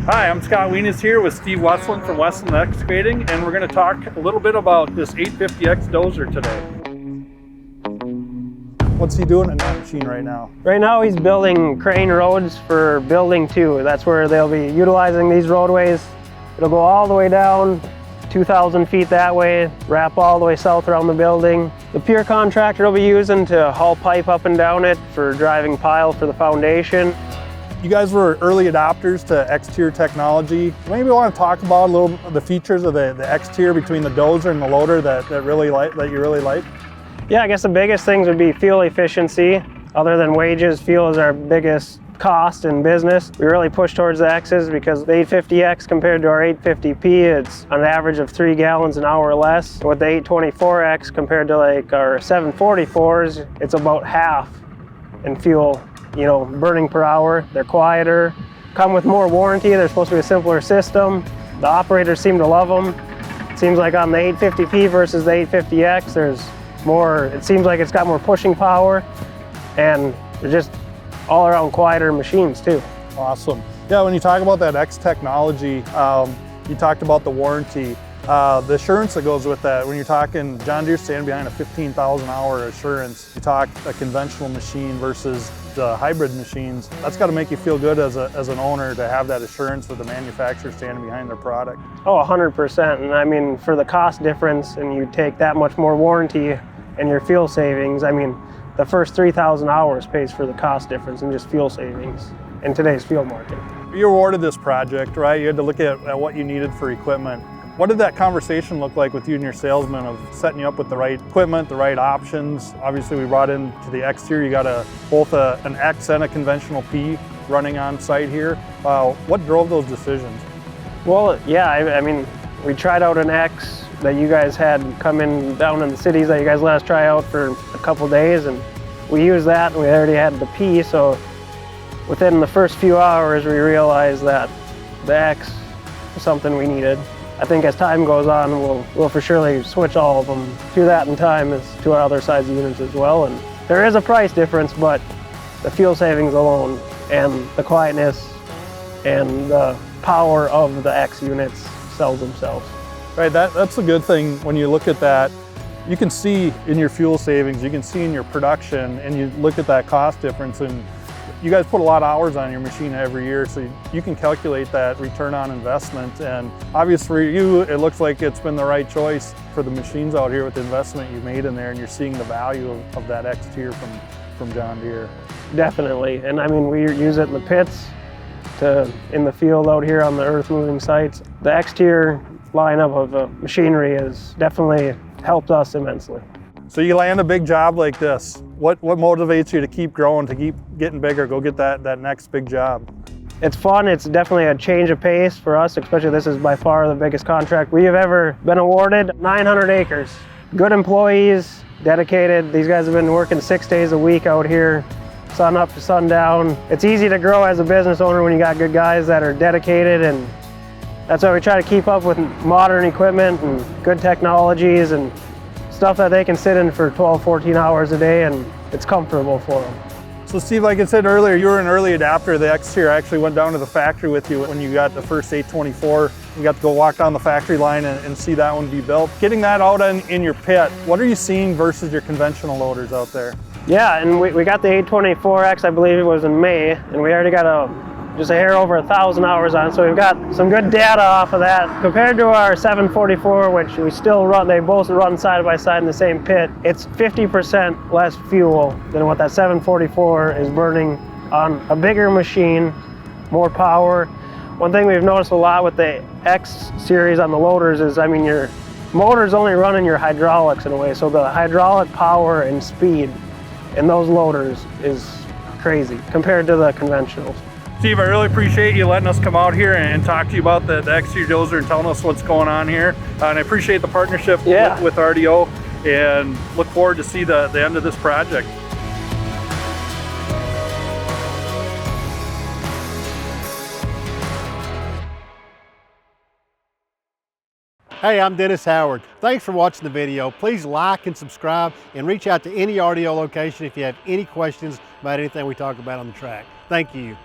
Hi, I'm Scott Wienes here with Steve Westland from Westland Excavating, and we're going to talk a little bit about this 850X Dozer today. What's he doing in that machine right now? Right now he's building crane roads for building 2. That's where they'll be utilizing these roadways. It'll go all the way down 2,000 feet that way, wrap all the way south around the building. The pier contractor will be using to haul pipe up and down it for driving pile for the foundation. You guys were early adopters to X-Tier technology. Maybe you want to talk about a little the features of the X-Tier between the dozer and the loader that you really like? Yeah, I guess the biggest things would be fuel efficiency. Other than wages, fuel is our biggest cost in business. We really push towards the X's because the 850X compared to our 850P, it's an average of 3 gallons an hour less. With the 824X compared to like our 744s, it's about half in fuel, burning per hour. They're quieter, come with more warranty. They're supposed to be a simpler system. The operators seem to love them. It seems like on the 850P versus the 850X, there's more, it seems like it's got more pushing power, and they're just all around quieter machines too. Awesome. Yeah, when you talk about that X technology, you talked about the warranty, the assurance that goes with that. When you're talking John Deere standing behind a 15,000 hour assurance, you talk a conventional machine versus the hybrid machines, that's got to make you feel good as an owner to have that assurance with the manufacturer standing behind their product. Oh, 100%. And I mean, for the cost difference, and you take that much more warranty and your fuel savings, I mean, the first 3,000 hours pays for the cost difference in just fuel savings in today's fuel market. You awarded this project, right? You had to look at what you needed for equipment. What did that conversation look like with you and your salesman of setting you up with the right equipment, the right options? Obviously, we brought into the X-Tier, you got both an X and a conventional P running on site here. What drove those decisions? Well, yeah, I mean, we tried out an X that you guys had come in down in the cities that you guys let us try out for a couple days, and we used that, and we already had the P, so within the first few hours we realized that the X was something we needed. I think as time goes on, we'll for surely switch all of them to that in time as to our other size units as well. And there is a price difference, but the fuel savings alone and the quietness and the power of the X units sells themselves. Right, that's a good thing when you look at that. You can see in your fuel savings, you can see in your production, and you look at that cost difference, and you guys put a lot of hours on your machine every year, so you can calculate that return on investment. And obviously for you, it looks like it's been the right choice for the machines out here with the investment you made in there, and you're seeing the value of that X-Tier from John Deere. Definitely, and I mean, we use it in the pits, in the field out here on the earth moving sites. The X-Tier lineup of machinery has definitely helped us immensely. So you land a big job like this. What motivates you to keep growing, to keep getting bigger, go get that next big job? It's fun. It's definitely a change of pace for us, especially this is by far the biggest contract we have ever been awarded. 900 acres. Good employees, dedicated. These guys have been working 6 days a week out here, sun up to sundown. It's easy to grow as a business owner when you got good guys that are dedicated, and that's why we try to keep up with modern equipment and good technologies and stuff that they can sit in for 12, 14 hours a day, and it's comfortable for them. So Steve, like I said earlier, you were an early adopter. The X-Tier actually went down to the factory with you when you got the first 824. You got to go walk down the factory line and see that one be built. Getting that out in your pit, what are you seeing versus your conventional loaders out there? Yeah, and we got the 824X, I believe it was in May, and we already got just a hair over 1,000 hours on, so we've got some good data off of that. Compared to our 744, which we still run, they both run side by side in the same pit, it's 50% less fuel than what that 744 is burning on a bigger machine, more power. One thing we've noticed a lot with the X series on the loaders is, I mean, your motor's only running your hydraulics in a way, so the hydraulic power and speed in those loaders is crazy compared to the conventionals. Steve, I really appreciate you letting us come out here and talk to you about the X-Tier Dozer and telling us what's going on here. And I appreciate the partnership with RDO, and look forward to see the end of this project. Hey, I'm Dennis Howard. Thanks for watching the video. Please like and subscribe, and reach out to any RDO location if you have any questions about anything we talk about on the track. Thank you.